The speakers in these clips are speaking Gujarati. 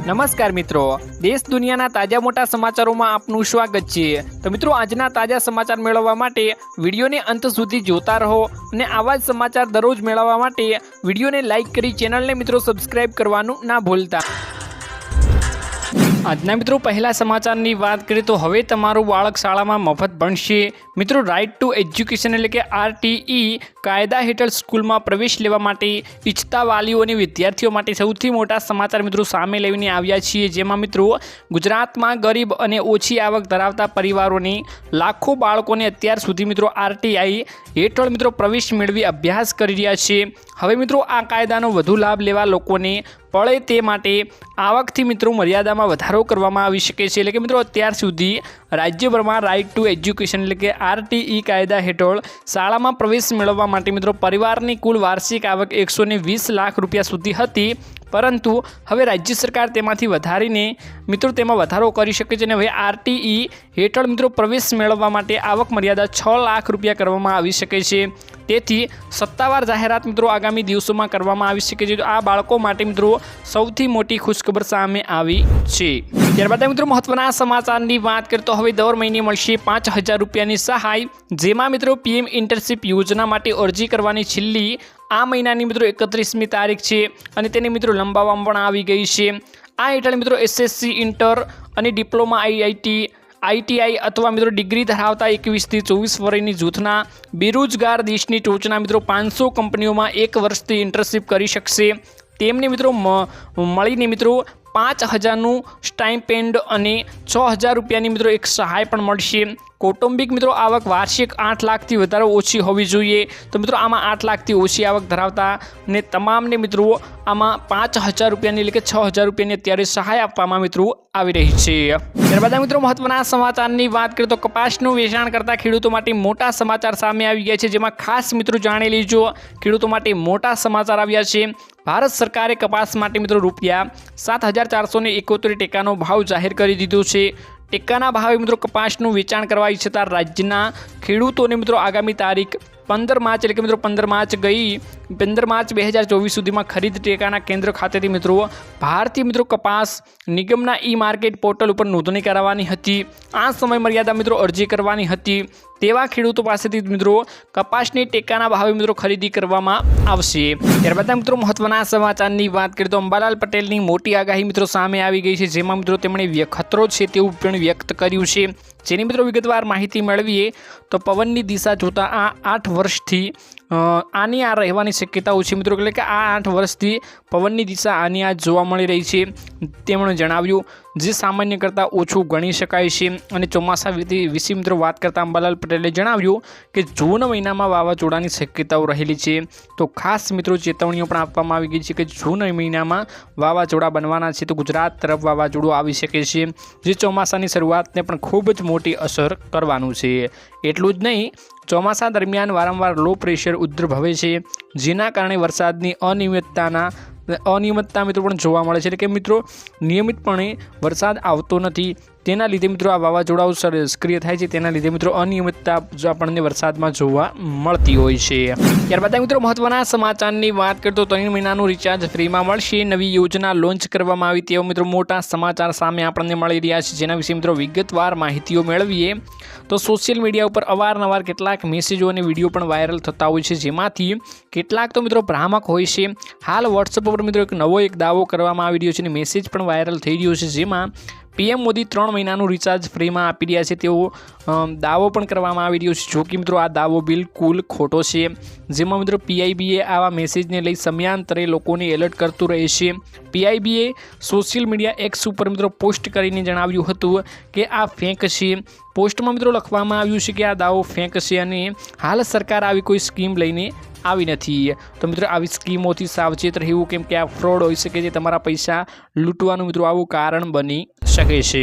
નમસ્કાર મિત્રો, દેશ દુનિયાના તાજા મોટા સમાચારોમાં આપનું સ્વાગત છે। તો મિત્રો, આજના તાજા સમાચાર મેળવવા માટે વિડીયોને અંત સુધી જોતા રહો અને આવા જ સમાચાર દરરોજ મેળવવા માટે વિડીયોને લાઇક કરી ચેનલને મિત્રો સબસ્ક્રાઇબ કરવાનું ના ભૂલતા। આજના મિત્રો પહેલા સમાચારની વાત કરીએ તો હવે તમારું બાળક શાળામાં મફત ભણશે। મિત્રો, રાઇટ ટુ એજ્યુકેશન એટલે કે RTE કાયદા હેઠળ સ્કૂલમાં પ્રવેશ લેવા માટે ઈચ્છતા વાલીઓ અને વિદ્યાર્થીઓ માટે સૌથી મોટા સમાચાર મિત્રો સામે લઈને આવ્યા છીએ। જેમાં મિત્રો ગુજરાતમાં ગરીબ અને ઓછી આવક ધરાવતા પરિવારોની લાખો બાળકોને અત્યાર સુધી મિત્રો RTI હેઠળ મિત્રો પ્રવેશ મેળવી અભ્યાસ કરી રહ્યા છે। હવે મિત્રો આ કાયદાનો વધુ લાભ લેવા લોકોને પડે તે માટે આવકથી મિત્રો મર્યાદામાં વધારો કરવામાં આવી શકે છે। એટલે કે મિત્રો અત્યાર સુધી રાજ્યભરમાં રાઇટ ટુ એજ્યુકેશન એટલે કે RTE કાયદા હેઠળ શાળામાં પ્રવેશ મેળવવા માટે મિત્રો પરિવારની કુલ વાર્ષિક આવક 120 લાખ રૂપિયા સુધી હતી, પરંતુ હવે રાજ્ય સરકાર તેમાંથી વધારીને મિત્રો તેમાં વધારો કરી શકે છે અને હવે RTE હેઠળ મિત્રો પ્રવેશ મેળવવા માટે આવક મર્યાદા 6 લાખ રૂપિયા કરવામાં આવી શકે છે। તેથી સત્તાવાર જાહેરાત મિત્રો આગામી દિવસોમાં કરવામાં આવી શકે છે। આ બાળકો માટે મિત્રો સૌથી મોટી ખુશખબર સામે આવી છે। ત્યારબાદ મિત્રો મહત્વના સમાચારની વાત કરીએ તો હવે દર મહિને મળશે 5000 રૂપિયાની સહાય, જેમાં મિત્રો PM ઇન્ટર્નશીપ યોજના માટે અરજી કરવાની છેલ્લી આ મહિનાની મિત્રો 31મી તારીખ છે અને તેને મિત્રો લંબાવવામાં પણ આવી ગઈ છે। આ હેઠળ મિત્રો SSC ઇન્ટર અને ડિપ્લોમા ITI અથવા મિત્રો ડિગ્રી ધરાવતા 21 થી 24 વર્ષની જૂથના બેરોજગાર દેશની ટોચના મિત્રો 500 કંપનીઓમાં 1 વર્ષથી ઇન્ટર્નશીપ કરી શકશે। તેમને મિત્રો મળીને મિત્રો 5000નું સ્ટાઇપેન્ડ અને 6000 રૂપિયાની મિત્રો એક સહાય પણ મળશે। કૌટુંબિક મિત્રો આવક વાર્ષિક 8 લાખથી વધારે ઓછી હોવી જોઈએ। તો મિત્રો આમાં 8 લાખથી ઓછી આવક ધરાવતા ને તમામને મિત્રો આમાં 5000 રૂપિયાની એટલે કે 6000 રૂપિયાની અત્યારે સહાય આપવામાં મિત્રો આવી રહી છે। ત્યારબાદ મિત્રો મહત્વના સમાચારની વાત કરીએ તો કપાસનું વેચાણ કરતા ખેડૂતો માટે મોટા સમાચાર સામે આવી ગયા છે, જેમાં ખાસ મિત્રો જાણી લેજો ખેડૂતો માટે મોટા સમાચાર આવ્યા છે। ભારત સરકારે કપાસ માટે મિત્રો ₹7,471 ટેકાનો ભાવ જાહેર કરી દીધો છે। ટેકાના ભાવે મિત્રો કપાસનું વેચાણ કરવા ઈચ્છતા રાજ્યના ખેડૂતોને મિત્રો આગામી તારીખ 15 માર્ચ એટલે કે મિત્રો 15 માર્ચ 2024 સુધીમાં ખરીદ ટેકાના કેન્દ્ર ખાતેથી મિત્રો ભારતીય મિત્રો કપાસ નિગમના માર્કેટ પોર્ટલ ઉપર નોંધણી કરાવવાની હતી। આ સમય મર્યાદા મિત્રો અરજી કરવાની હતી તેવા ખેડૂતો પાસેથી મિત્રો કપાસની ટેકાના ભાવે મિત્રો ખરીદી કરવામાં આવશે। ત્યારબાદ મિત્રો મહત્વના સમાચારની વાત કરીએ તો અંબાલાલ પટેલની મોટી આગાહી મિત્રો સામે આવી ગઈ છે, જેમાં મિત્રો તેમણે ખતરો છે તેવું પણ વ્યક્ત કર્યું છે। જેની મિત્રો વિગતવાર માહિતી મેળવીએ તો પવનની દિશા જોતા આ 8 વર્ષથી આની આ રહેવાની શક્યતાઓ છે મિત્રો, એટલે કે આ 8 વર્ષથી પવનની દિશા આની આ જોવા મળી રહી છે। તેમણે જણાવ્યું જે સામાન્ય કરતાં ઓછું ગણી શકાય છે। અને ચોમાસા વિશે મિત્રો વાત કરતાં અંબાલાલ પટેલે જણાવ્યું કે જૂન મહિનામાં વાવાઝોડાની શક્યતાઓ રહેલી છે। તો ખાસ મિત્રો ચેતવણીઓ પણ આપવામાં આવી ગઈ છે કે જૂન મહિનામાં વાવાઝોડા બનવાના છે, તો ગુજરાત તરફ વાવાઝોડું આવી શકે છે, જે ચોમાસાની શરૂઆતને પણ ખૂબ જ મોટી અસર કરવાનું છે। એટલું જ નહીં, ચોમાસા દરમિયાન વારંવાર લો પ્રેશર ઉદ્ભવે છે, જેના કારણે વરસાદની અનિયમિતતા મિત્રો પણ જોવા મળે છે। એટલે કે મિત્રો નિયમિતપણે વરસાદ આવતો નથી, તેના લીધે મિત્રો આ વાવાઝોડાઓ સક્રિય થાય છે, તેના લીધે મિત્રો અનિયમિતતા જો આપણને વરસાદમાં જોવા મળતી હોય છે। ત્યારબાદ મિત્રો મહત્વના સમાચારની વાત કરીએ તો 3 મહિનાનું રિચાર્જ ફ્રીમાં મળશે, નવી યોજના લોન્ચ કરવામાં આવી તેવા મિત્રો મોટા સમાચાર સામે આપણને મળી રહ્યા છે। જેના વિશે મિત્રો વિગતવાર માહિતીઓ મેળવીએ તો સોશિયલ મીડિયા ઉપર અવારનવાર કેટલાક મેસેજો અને વિડીયો પણ વાયરલ થતા હોય છે, જેમાંથી કેટલાક તો મિત્રો ભ્રામક હોય છે। હાલ વોટ્સઅપ ઉપર મિત્રો નવો દાવો કરવામાં આવી રહ્યો છે અને મેસેજ પણ વાયરલ થઈ રહ્યો છે, જેમાં PM મોદી 3 મહિનાનું રિચાર્જ ફ્રીમાં આપી રહ્યા છે તેવો દાવો પણ કરવામાં આવી રહ્યો છે। જો કે મિત્રો આ દાવો બિલકુલ ખોટો છે, જેમાં મિત્રો PIBએ આવા મેસેજને લઈ સમયાંતરે લોકોને એલર્ટ કરતું રહે છે। PIBએ સોશિયલ મીડિયા X ઉપર મિત્રો પોસ્ટ કરીને જણાવ્યું હતું કે આ ફેક છે। પોસ્ટમાં મિત્રો લખવામાં આવ્યું છે કે આ દાવો ફેક છે અને હાલ સરકાર આવી કોઈ સ્કીમ લઈને આવી નથી। તો મિત્રો આવી સ્કીમોથી સાવચેત રહેવું, કેમ કે આ ફ્રોડ હોઈ શકે છે, તમારા પૈસા લૂંટવાનું મિત્રો આવું કારણ બની શકે છે।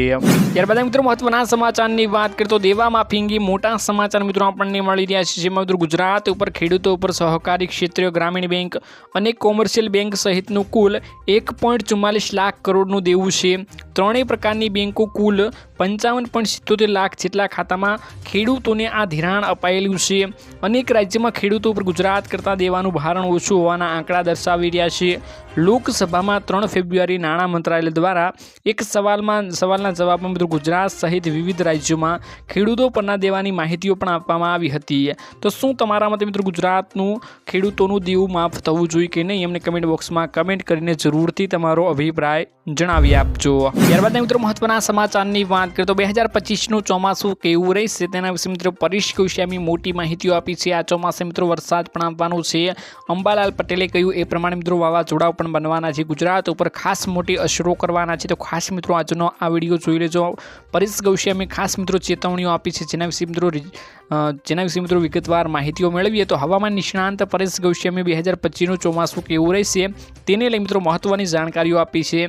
ત્યારબાદ મિત્રો મહત્વના સમાચારની વાત કરીએ તો દેવા માફી અંગે મોટા સમાચાર મિત્રો આપણને મળી રહ્યા છે, જેમાં મિત્રો ગુજરાત ઉપર ખેડૂતો ઉપર સહકારી ક્ષેત્રીય ગ્રામીણ બેંક અને કોમર્શિયલ બેંક સહિતનું કુલ 1.44 લાખ કરોડનું દેવું છે। ત્રણેય પ્રકારની બેંકો કુલ 55.77 લાખ જેટલા ખાતામાં ખેડૂતોને આ ધિરાણ અપાયેલું છે। અનેક રાજ્યમાં ખેડૂતો ઉપર ગુજરાત કરતાં દેવાનું ભારણ ઓછું હોવાના આંકડા દર્શાવી રહ્યા છે। લોકસભામાં 3 ફેબ્રુઆરી નાણાં મંત્રાલય દ્વારા એક સવાલના જવાબમાં મિત્રો ગુજરાત સહિત વિવિધ રાજ્યોમાં ખેડૂતો પરના દેવાની માહિતીઓ પણ આપવામાં આવી હતી। તો શું તમારા મતે મિત્રો ગુજરાતનું ખેડૂતોનું દેવું માફ થવું જોઈએ કે નહીં, એમને કમેન્ટ બોક્સમાં કમેન્ટ કરીને જરૂરથી તમારો અભિપ્રાય જણાવી આપજો। ત્યારબાદ મિત્રો મહત્વના સમાચારની વાત કરીએ તો 2025નું ચોમાસું કેવું રહેશે તેના વિશે મિત્રો પરેશ ગોસ્વામી મોટી માહિતીઓ આપી છે। આ ચોમાસે મિત્રો વરસાદ પણ આવવાનો છે। અંબાલાલ પટેલે કહ્યું એ પ્રમાણે મિત્રો વાવાઝોડાઓ પણ બનવાના છે, ગુજરાત ઉપર ખાસ મોટી અસરો કરવાના છે। તો ખાસ મિત્રો આજનો આ વિડીયો જોઈ લેજો। પરેશ ગોસ્વામી ખાસ મિત્રો ચેતવણીઓ આપી છે, જેના વિશે મિત્રો વિગતવાર માહિતીઓ મેળવીએ તો હવામાન નિષ્ણાંત પરેશ ગોસ્વામી 2025નું ચોમાસું કેવું રહેશે તેને લઈ મિત્રો મહત્વની જાણકારીઓ આપી છે।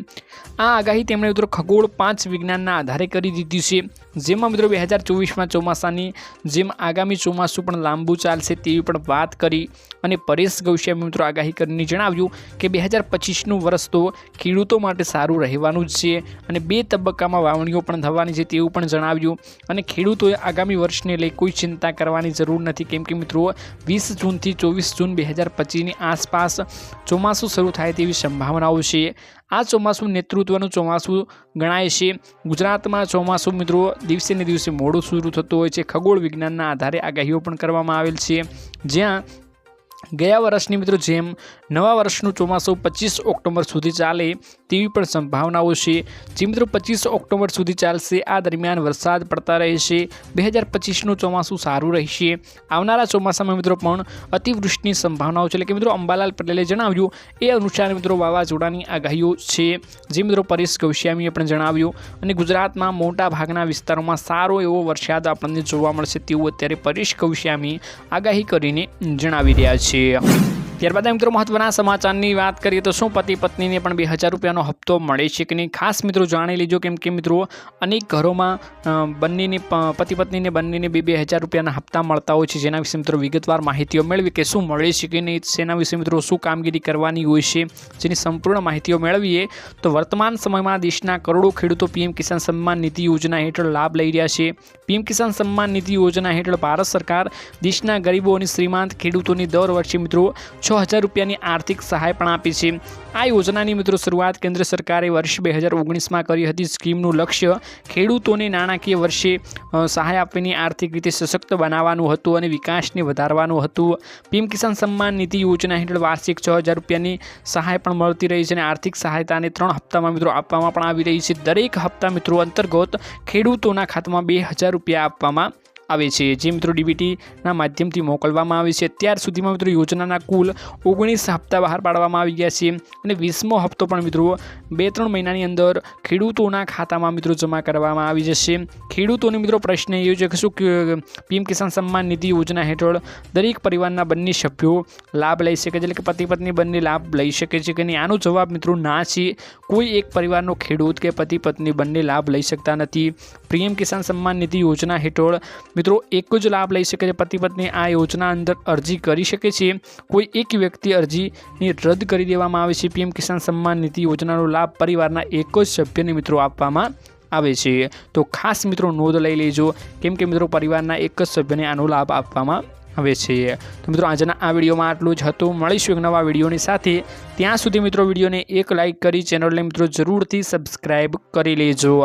આ આગાહી તેમણે મિત્રો ખગોળ 5 વિજ્ઞાનના આધારે કરી દીધી છે, જેમાં મિત્રો 2024માં ચોમાસાની જેમ આગામી ચોમાસું પણ લાંબુ ચાલશે તેવી પણ વાત કરી। અને પરેશ ગોસ્વામી મિત્રો આગાહી કરીને જણાવ્યું કે 2025નું વર્ષ તો ખેડૂતો માટે સારું રહેવાનું જ છે અને 2 તબક્કામાં વાવણીઓ પણ થવાની છે તેવું પણ જણાવ્યું। અને ખેડૂતોએ આગામી વર્ષને લઈ કોઈ ચિંતા કરવાની જરૂર નથી, કેમ કે મિત્રો 20 જૂનથી 24 જૂન 2025ની આસપાસ ચોમાસું શરૂ થાય તેવી સંભાવનાઓ છે। આ ચોમાસું નેતૃત્વનું ચોમાસું ગણાય છે। ગુજરાતમાં ચોમાસું મિત્રો દિવસે ને દિવસે મોડું શરૂ થતું હોય છે। ખગોળ વિજ્ઞાનના આધારે આગાહીઓ પણ કરવામાં આવેલ છે, જ્યાં ગયા વર્ષની મિત્રો જેમ નવા વર્ષનું ચોમાસું 25 ઓક્ટોબર સુધી ચાલે તેવી પણ સંભાવનાઓ છે, જે મિત્રો 25 ઓક્ટોબર સુધી ચાલશે। આ દરમિયાન વરસાદ પડતા રહેશે। 2025નું ચોમાસું સારું રહેશે। આવનારા ચોમાસામાં મિત્રો પણ અતિવૃષ્ટિની સંભાવનાઓ છે, એટલે કે મિત્રો અંબાલાલ પટેલે જણાવ્યું એ અનુસાર મિત્રો વાવાઝોડાની આગાહીઓ છે, જે મિત્રો પરેશ ગોસ્વામીએ પણ જણાવ્યું। અને ગુજરાતમાં મોટા ભાગના વિસ્તારોમાં સારો એવો વરસાદ આપણને જોવા મળશે તેવું અત્યારે પરેશ ગોસ્વામી આગાહી કરીને જણાવી રહ્યા છે। ત્યારબાદ મિત્રો મહત્વના સમાચારની વાત કરીએ તો શું પતિ પત્નીને પણ 2000 રૂપિયાનો હપ્તો મળે છે કે નહીં, ખાસ મિત્રો જાણી લેજો, કેમ કે મિત્રો અનેક ઘરોમાં પતિ પત્નીને બંનેને 2000 રૂપિયાના હપ્તા મળતા હોય છે, જેના વિશે મિત્રો વિગતવાર માહિતીઓ મેળવી કે શું મળે છે કે નહીં, તેના વિશે મિત્રો શું કામગીરી કરવાની હોય છે, જેની સંપૂર્ણ માહિતીઓ મેળવીએ તો વર્તમાન સમયમાં દેશના કરોડો ખેડૂતો પીએમ કિસાન સન્માન નિધિ યોજના હેઠળ લાભ લઈ રહ્યા છે। પીએમ કિસાન સન્માન નિધિ યોજના હેઠળ ભારત સરકાર દેશના ગરીબો અને શ્રીમંત ખેડૂતોની દર વર્ષે મિત્રો 6000 રૂપિયાની આર્થિક સહાય પણ આપી છે। આ યોજનાની મિત્રો શરૂઆત કેન્દ્ર સરકારે વર્ષ 2019માં કરી હતી। સ્કીમનું લક્ષ્ય ખેડૂતોને નાણાકીય વર્ષે સહાય આપીને આર્થિક રીતે સશક્ત બનાવવાનું હતું અને વિકાસને વધારવાનું હતું। પીએમ કિસાન સન્માન નિધિ યોજના હેઠળ વાર્ષિક 6000 રૂપિયાની સહાય પણ મળતી રહી છે અને આર્થિક સહાયતાને 3 હપ્તામાં મિત્રો આપવામાં પણ આવી રહી છે। દરેક હપ્તા મિત્રો અંતર્ગત ખેડૂતોના ખાતામાં 2000 રૂપિયા આપવામાં આવે છે, જે મિત્રો ડીબીટીના માધ્યમથી મોકલવામાં આવે છે। અત્યાર સુધીમાં મિત્રો યોજનાના કુલ 19 હપ્તા બહાર પાડવામાં આવી ગયા છે અને 20મો હપ્તો પણ મિત્રો 2-3 મહિનાની અંદર ખેડૂતોના ખાતામાં મિત્રો જમા કરવામાં આવી જશે। ખેડૂતોને મિત્રો પ્રશ્ન એ છે કે શું પીએમ કિસાન સન્માન નિધિ યોજના હેઠળ દરેક પરિવારના બંને સભ્યો લાભ લઈ શકે છે, એટલે કે પતિ પત્ની બંને લાભ લઈ શકે છે કે નહીં? આનો જવાબ મિત્રો ના છે। કોઈ એક પરિવારનો ખેડૂત કે પતિ પત્ની બંને લાભ લઈ શકતા નથી। પીએમ કિસાન સન્માન નિધિ યોજના હેઠળ મિત્રો એક જ લાભ લઈ શકે છે। પતિ પત્ની આ યોજના અંદર અરજી કરી શકે છે। કોઈ એક વ્યક્તિ અરજીને રદ કરી દેવામાં આવે છે। પીએમ કિસાન સન્માન નિધિ યોજનાનો લાભ પરિવારના એક જ સભ્યને મિત્રો આપવામાં આવે છે। તો ખાસ મિત્રો નોંધ લઈ લેજો, કેમ કે મિત્રો પરિવારના એક જ સભ્યને આનો લાભ આપવામાં આવે છે। તો મિત્રો આજના આ વિડીયોમાં આટલું જ હતું। મળીશું એક નવા વિડીયોની સાથે। ત્યાં સુધી મિત્રો વિડીયોને એક લાઇક કરી ચેનલને મિત્રો જરૂરથી સબસ્ક્રાઈબ કરી લેજો।